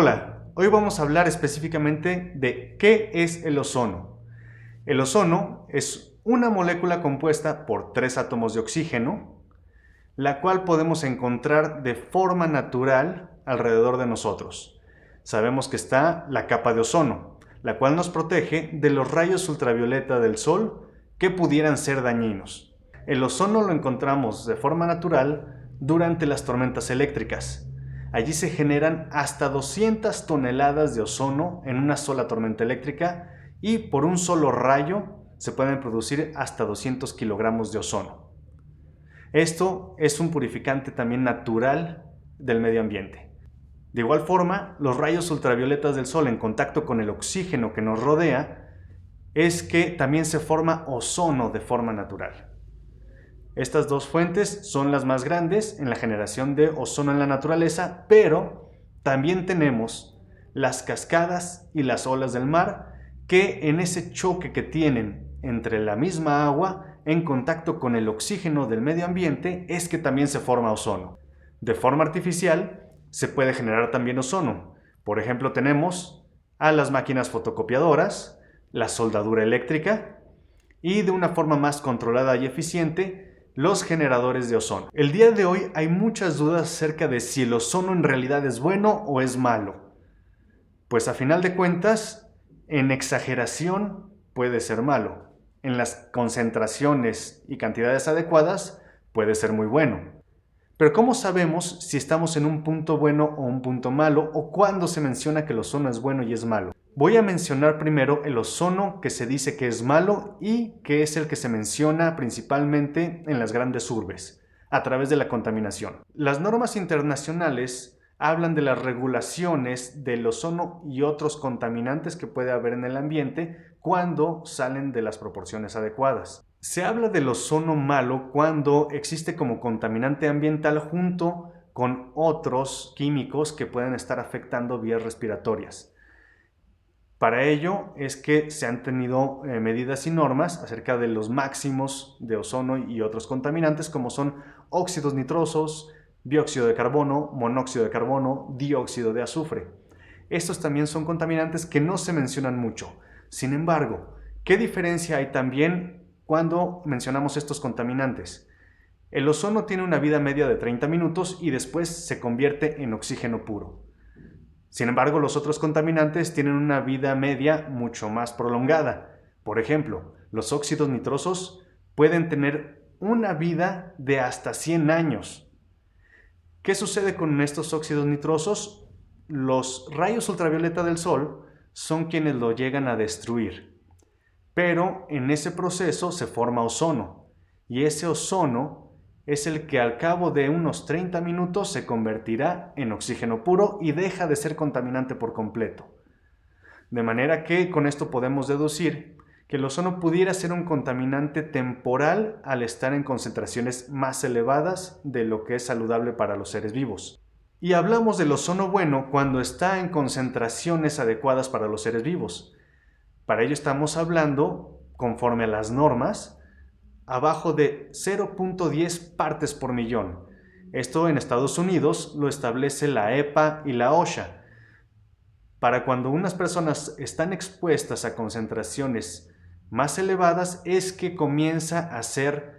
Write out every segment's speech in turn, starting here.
Hola, hoy vamos a hablar específicamente de qué es el ozono. El ozono es una molécula compuesta por 3 átomos de oxígeno, la cual podemos encontrar de forma natural alrededor de nosotros. Sabemos que está la capa de ozono, la cual nos protege de los rayos ultravioleta del sol que pudieran ser dañinos. El ozono lo encontramos de forma natural durante las tormentas eléctricas. Allí se generan hasta 200 toneladas de ozono en una sola tormenta eléctrica y por un solo rayo se pueden producir hasta 200 kilogramos de ozono. Esto es un purificante también natural del medio ambiente. De igual forma, los rayos ultravioletas del sol en contacto con el oxígeno que nos rodea es que también se forma ozono de forma natural. Estas dos fuentes son las más grandes en la generación de ozono en la naturaleza, pero también tenemos las cascadas y las olas del mar que en ese choque que tienen entre la misma agua en contacto con el oxígeno del medio ambiente es que también se forma ozono. De forma artificial se puede generar también ozono. Por ejemplo, tenemos a las máquinas fotocopiadoras, la soldadura eléctrica y de una forma más controlada y eficiente los generadores de ozono. El día de hoy hay muchas dudas acerca de si el ozono en realidad es bueno o es malo. Pues a final de cuentas, en exageración puede ser malo. En las concentraciones y cantidades adecuadas puede ser muy bueno. Pero ¿cómo sabemos si estamos en un punto bueno o un punto malo o cuándo se menciona que el ozono es bueno y es malo? Voy a mencionar primero el ozono que se dice que es malo y que es el que se menciona principalmente en las grandes urbes, a través de la contaminación. Las normas internacionales hablan de las regulaciones del ozono y otros contaminantes que puede haber en el ambiente cuando salen de las proporciones adecuadas. Se habla del ozono malo cuando existe como contaminante ambiental junto con otros químicos que pueden estar afectando vías respiratorias. Para ello es que se han tenido medidas y normas acerca de los máximos de ozono y otros contaminantes como son óxidos nitrosos, dióxido de carbono, monóxido de carbono, dióxido de azufre. Estos también son contaminantes que no se mencionan mucho. Sin embargo, ¿qué diferencia hay también cuando mencionamos estos contaminantes? El ozono tiene una vida media de 30 minutos y después se convierte en oxígeno puro. Sin embargo, los otros contaminantes tienen una vida media mucho más prolongada. Por ejemplo, los óxidos nitrosos pueden tener una vida de hasta 100 años. ¿Qué sucede con estos óxidos nitrosos? Los rayos ultravioleta del sol son quienes lo llegan a destruir. Pero en ese proceso se forma ozono, y ese ozono es el que al cabo de unos 30 minutos se convertirá en oxígeno puro y deja de ser contaminante por completo. De manera que con esto podemos deducir que el ozono pudiera ser un contaminante temporal al estar en concentraciones más elevadas de lo que es saludable para los seres vivos. Y hablamos del ozono bueno cuando está en concentraciones adecuadas para los seres vivos. Para ello estamos hablando, conforme a las normas, abajo de 0.10 partes por millón. Esto en Estados Unidos lo establece la EPA y la OSHA. Para cuando unas personas están expuestas a concentraciones más elevadas es que comienza a ser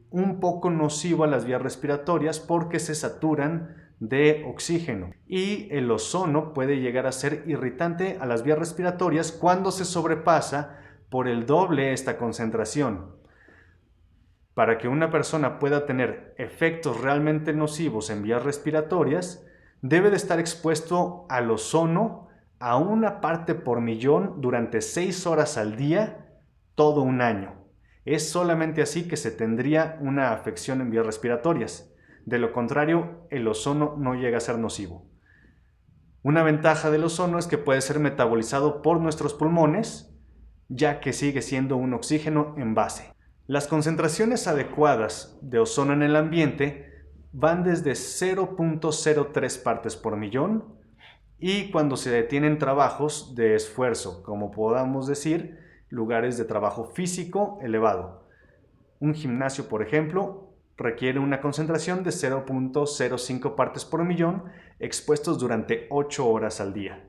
un poco nocivo a las vías respiratorias porque se saturan de oxígeno y el ozono puede llegar a ser irritante a las vías respiratorias cuando se sobrepasa por el doble esta concentración. Para que una persona pueda tener efectos realmente nocivos en vías respiratorias, debe de estar expuesto al ozono a una parte por millón durante 6 horas al día, todo un año. Es solamente así que se tendría una afección en vías respiratorias. De lo contrario, el ozono no llega a ser nocivo. Una ventaja del ozono es que puede ser metabolizado por nuestros pulmones, ya que sigue siendo un oxígeno en base. Las concentraciones adecuadas de ozono en el ambiente van desde 0.03 partes por millón y cuando se detienen trabajos de esfuerzo, como podamos decir, lugares de trabajo físico elevado. Un gimnasio, por ejemplo, requiere una concentración de 0.05 partes por millón expuestos durante 8 horas al día.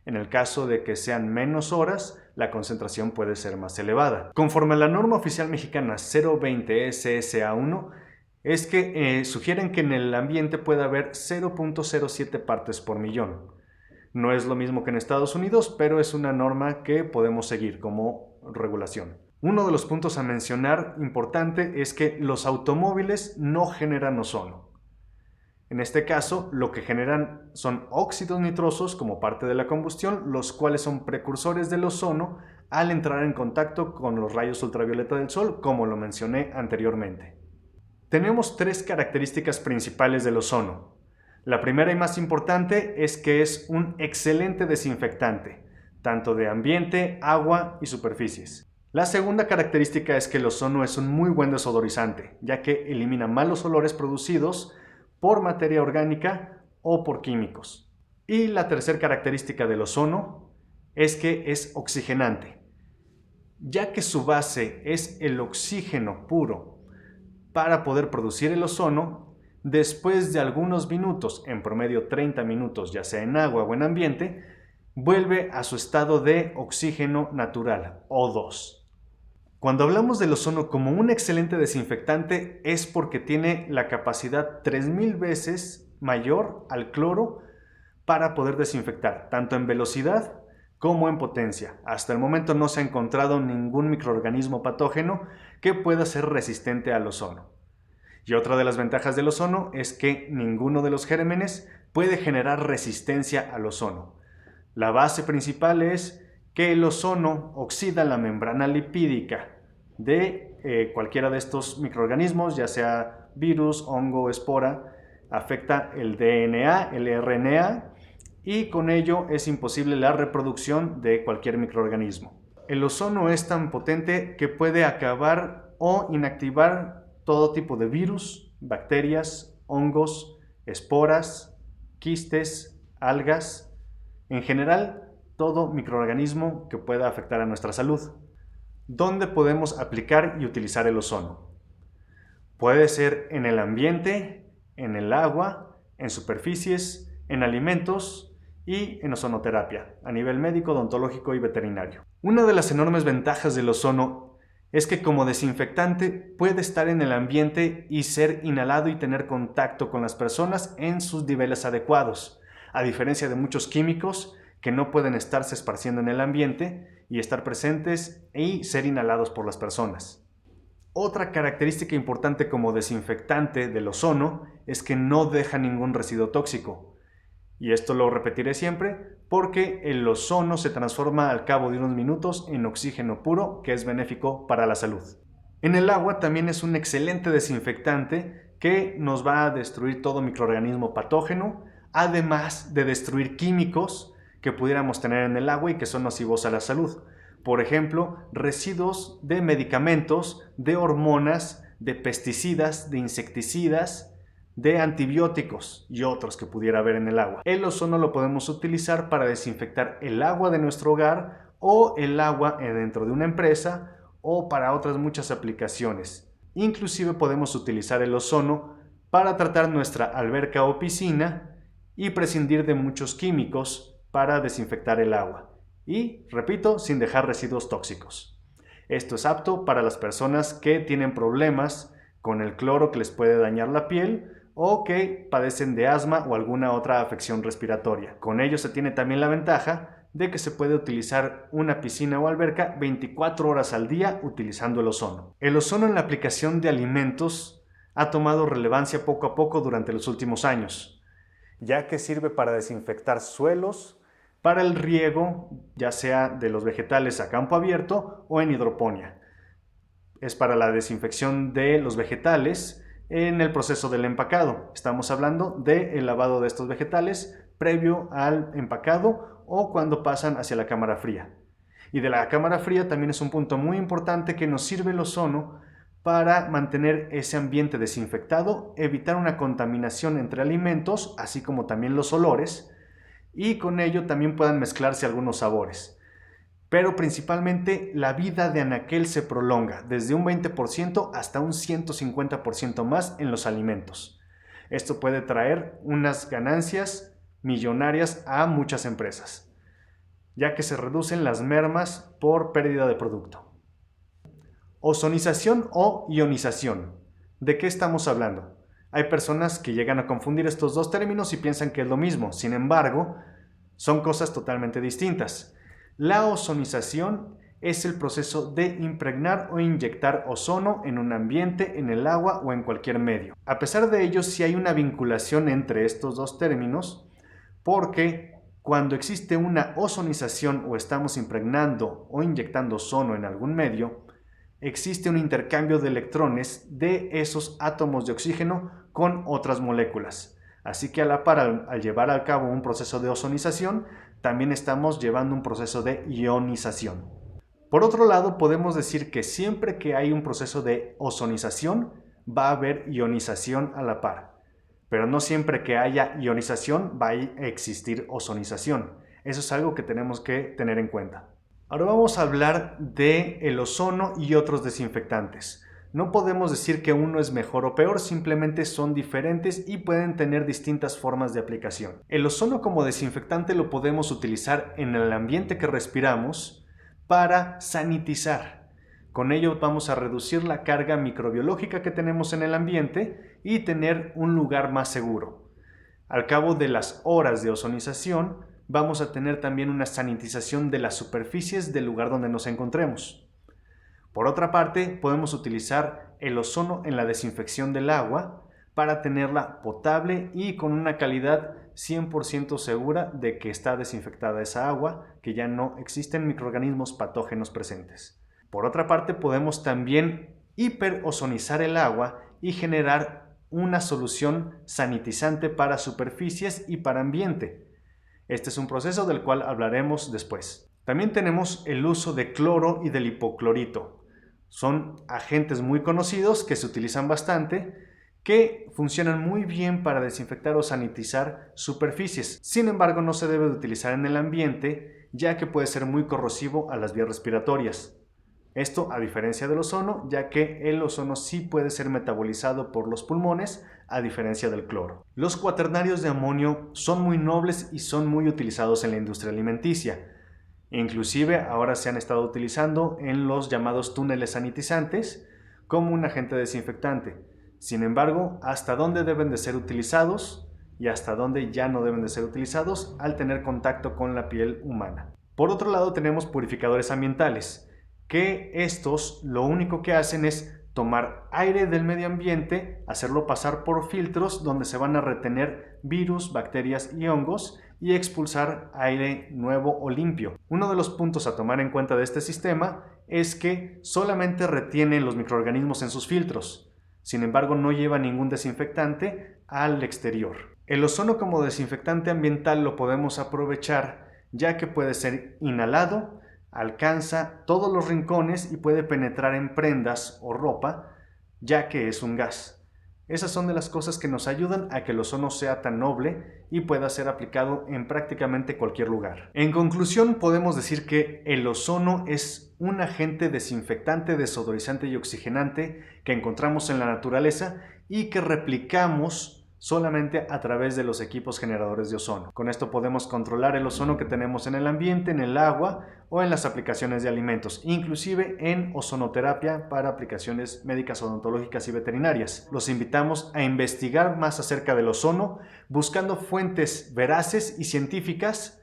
En el caso de que sean menos horas, la concentración puede ser más elevada. Conforme a la norma oficial mexicana 020 SSA1, es que sugieren que en el ambiente pueda haber 0.07 partes por millón. No es lo mismo que en Estados Unidos, pero es una norma que podemos seguir como regulación. Uno de los puntos a mencionar importante es que los automóviles no generan ozono. En este caso, lo que generan son óxidos nitrosos como parte de la combustión, los cuales son precursores del ozono al entrar en contacto con los rayos ultravioleta del sol, como lo mencioné anteriormente. Tenemos 3 características principales del ozono. La primera y más importante es que es un excelente desinfectante, tanto de ambiente, agua y superficies. La segunda característica es que el ozono es un muy buen desodorizante, ya que elimina malos olores producidos por materia orgánica o por químicos. Y la tercera característica del ozono es que es oxigenante, ya que su base es el oxígeno puro. Para poder producir el ozono, después de algunos minutos, en promedio 30 minutos, ya sea en agua o en ambiente, vuelve a su estado de oxígeno natural, O2. Cuando hablamos del ozono como un excelente desinfectante es porque tiene la capacidad 3000 veces mayor al cloro para poder desinfectar, tanto en velocidad como en potencia. Hasta el momento no se ha encontrado ningún microorganismo patógeno que pueda ser resistente al ozono. Y otra de las ventajas del ozono es que ninguno de los gérmenes puede generar resistencia al ozono. La base principal es que el ozono oxida la membrana lipídica de cualquiera de estos microorganismos, ya sea virus, hongo, espora, afecta el DNA, el RNA, y con ello es imposible la reproducción de cualquier microorganismo. El ozono es tan potente que puede acabar o inactivar todo tipo de virus, bacterias, hongos, esporas, quistes, algas, en general, todo microorganismo que pueda afectar a nuestra salud. ¿Dónde podemos aplicar y utilizar el ozono? Puede ser en el ambiente, en el agua, en superficies, en alimentos y en ozonoterapia, a nivel médico, odontológico y veterinario. Una de las enormes ventajas del ozono es que como desinfectante puede estar en el ambiente y ser inhalado y tener contacto con las personas en sus niveles adecuados, a diferencia de muchos químicos que no pueden estarse esparciendo en el ambiente y estar presentes y ser inhalados por las personas. Otra característica importante como desinfectante del ozono es que no deja ningún residuo tóxico. Y esto lo repetiré siempre porque el ozono se transforma al cabo de unos minutos en oxígeno puro que es benéfico para la salud. En el agua también es un excelente desinfectante que nos va a destruir todo microorganismo patógeno, además de destruir químicos que pudiéramos tener en el agua y que son nocivos a la salud. Por ejemplo, residuos de medicamentos, de hormonas, de pesticidas, de insecticidas, de antibióticos y otros que pudiera haber en el agua. El ozono lo podemos utilizar para desinfectar el agua de nuestro hogar o el agua dentro de una empresa o para otras muchas aplicaciones. Inclusive podemos utilizar el ozono para tratar nuestra alberca o piscina y prescindir de muchos químicos para desinfectar el agua. Y, repito, sin dejar residuos tóxicos. Esto es apto para las personas que tienen problemas con el cloro que les puede dañar la piel o que padecen de asma o alguna otra afección respiratoria. Con ello se tiene también la ventaja de que se puede utilizar una piscina o alberca 24 horas al día utilizando el ozono. El ozono en la aplicación de alimentos ha tomado relevancia poco a poco durante los últimos años, ya que sirve para desinfectar suelos, para el riego, ya sea de los vegetales a campo abierto o en hidroponía. Es para la desinfección de los vegetales en el proceso del empacado. Estamos hablando del lavado de estos vegetales previo al empacado o cuando pasan hacia la cámara fría. Y de la cámara fría también es un punto muy importante que nos sirve el ozono para mantener ese ambiente desinfectado, evitar una contaminación entre alimentos, así como también los olores, y con ello también puedan mezclarse algunos sabores. pero principalmente la vida de anaquel se prolonga desde un 20% hasta un 150% más en los alimentos. Esto puede traer unas ganancias millonarias a muchas empresas, ya que se reducen las mermas por pérdida de producto. Ozonización o ionización. ¿De qué estamos hablando? Hay personas que llegan a confundir estos dos términos y piensan que es lo mismo. Sin embargo, son cosas totalmente distintas. La ozonización es el proceso de impregnar o inyectar ozono en un ambiente, en el agua o en cualquier medio. A pesar de ello, sí hay una vinculación entre estos dos términos, porque cuando existe una ozonización o estamos impregnando o inyectando ozono en algún medio, existe un intercambio de electrones de esos átomos de oxígeno con otras moléculas. Así que a la par, al llevar a cabo un proceso de ozonización, también estamos llevando un proceso de ionización. Por otro lado, podemos decir que siempre que hay un proceso de ozonización, va a haber ionización a la par. Pero no siempre que haya ionización va a existir ozonización. Eso es algo que tenemos que tener en cuenta. Ahora vamos a hablar del ozono y otros desinfectantes. No podemos decir que uno es mejor o peor, simplemente son diferentes y pueden tener distintas formas de aplicación. El ozono como desinfectante lo podemos utilizar en el ambiente que respiramos para sanitizar. Con ello vamos a reducir la carga microbiológica que tenemos en el ambiente y tener un lugar más seguro. Al cabo de las horas de ozonización, vamos a tener también una sanitización de las superficies del lugar donde nos encontremos. Por otra parte, podemos utilizar el ozono en la desinfección del agua para tenerla potable y con una calidad 100% segura de que está desinfectada esa agua, que ya no existen microorganismos patógenos presentes. Por otra parte, podemos también hiperozonizar el agua y generar una solución sanitizante para superficies y para ambiente. Este es un proceso del cual hablaremos después. También tenemos el uso de cloro y del hipoclorito. Son agentes muy conocidos que se utilizan bastante, que funcionan muy bien para desinfectar o sanitizar superficies. Sin embargo, no se debe de utilizar en el ambiente, ya que puede ser muy corrosivo a las vías respiratorias. Esto a diferencia del ozono, ya que el ozono sí puede ser metabolizado por los pulmones, a diferencia del cloro. Los cuaternarios de amonio son muy nobles y son muy utilizados en la industria alimenticia. Inclusive ahora se han estado utilizando en los llamados túneles sanitizantes como un agente desinfectante. Sin embargo, hasta dónde deben de ser utilizados y hasta dónde ya no deben de ser utilizados al tener contacto con la piel humana. Por otro lado, tenemos purificadores ambientales, que estos lo único que hacen es tomar aire del medio ambiente, hacerlo pasar por filtros donde se van a retener virus, bacterias y hongos y expulsar aire nuevo o limpio. Uno de los puntos a tomar en cuenta de este sistema es que solamente retiene los microorganismos en sus filtros. Sin embargo, no lleva ningún desinfectante al exterior. El ozono como desinfectante ambiental lo podemos aprovechar ya que puede ser inhalado, alcanza todos los rincones y puede penetrar en prendas o ropa, ya que es un gas. Esas son de las cosas que nos ayudan a que el ozono sea tan noble y pueda ser aplicado en prácticamente cualquier lugar. En conclusión, podemos decir que el ozono es un agente desinfectante, desodorizante y oxigenante que encontramos en la naturaleza y que replicamos solamente a través de los equipos generadores de ozono. Con esto podemos controlar el ozono que tenemos en el ambiente, en el agua o en las aplicaciones de alimentos, inclusive en ozonoterapia para aplicaciones médicas, odontológicas y veterinarias. Los invitamos a investigar más acerca del ozono, buscando fuentes veraces y científicas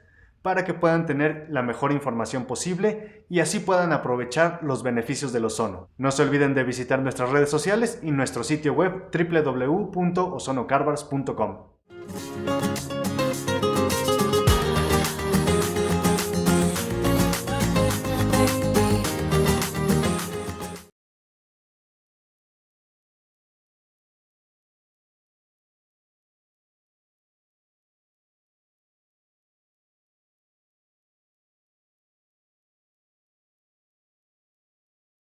para que puedan tener la mejor información posible y así puedan aprovechar los beneficios del ozono. No se olviden de visitar nuestras redes sociales y nuestro sitio web www.ozonocarvars.com.